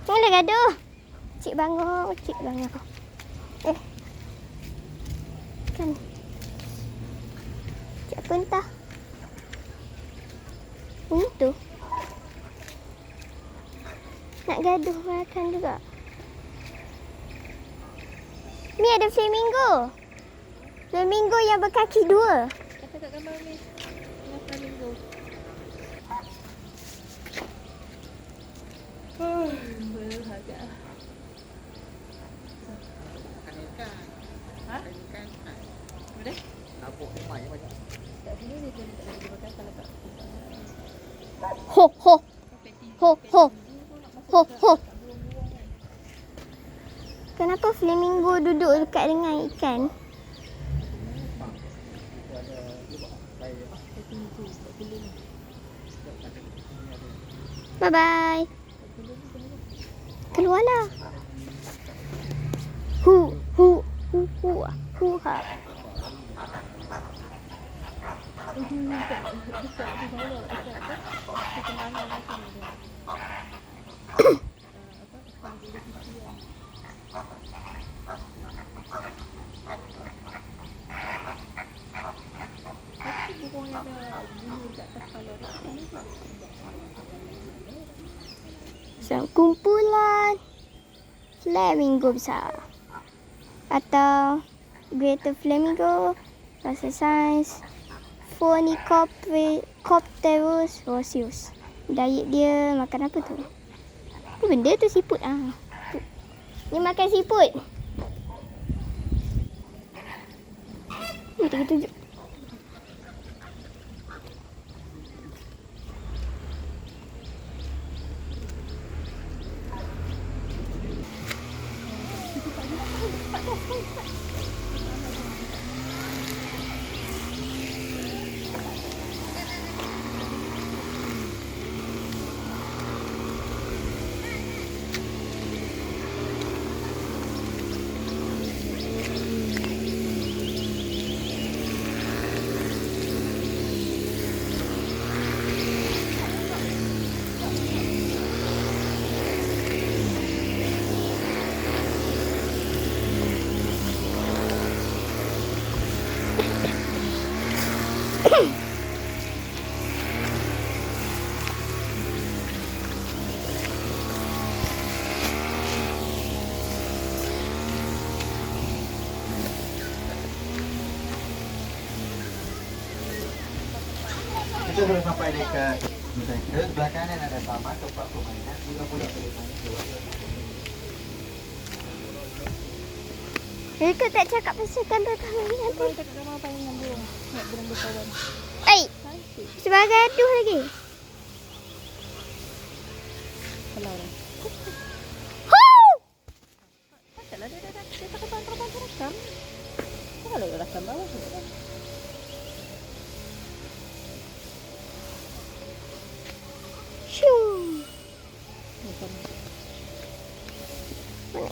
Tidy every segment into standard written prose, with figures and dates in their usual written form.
Janganlah gaduh. Cik bangun, cik bangun. Kan. Cik apa entah. Tu. Nak gaduh makan juga. Ni ada flamingo. Flamingo yang berkaki dua. Kata kat gambar ni. Tengah flamingo. Berharga. Makan ikan. Ha? Ikan. Boleh? Nabuk rumah yang banyak. Kat sini dia tak boleh makan kalau kat Ho ho. Ho ho. Ho ho. Kenapa flamingo duduk dekat dengan ikan? Bye bye. Keluarlah. Hu hu ha. Kumpulan flamingo besar atau greater flamingo bahasa sains Phoenicopterus roseus. Diet dia makan apa tu? Apa benda tu? Siput ah. Dia makan siput. Ni tunjuk. Kita sudah sampai dekat Nusantara. Sebelah kanan ada taman tempat permainan. Budak-budak boleh main keluar. Mereka tak cakap pasal gambar kahwin Apa nanti. dia cakap gambar apa yang burung? Nak burung berkawan. Cantik. Sebagai aduh lagi. Kalau dah. Hoo! Taklah dia tak terbang rakam. Kalau dia rakam bawah tu kan. Shoo. Macam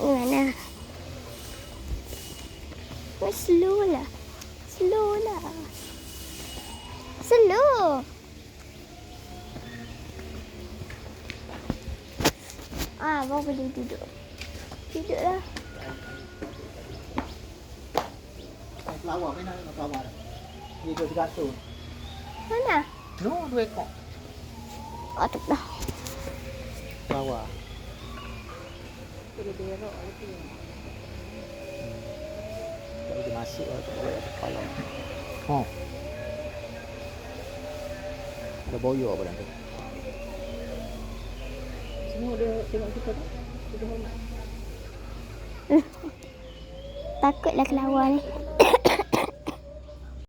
Mana? Slow lah. Slow. Baru boleh duduk. Duduklah. Pelawak main nak pelawak. Ni 200. Mana? No, 2 ekor. Oh, tu dah. Pelawak. dia berok tu. Kalau dia masuk lah kepala. Oh. Ada boyo apa dah tu? Semua dia tengok kita tu. Kita hormat. Takutlah kelawar ni.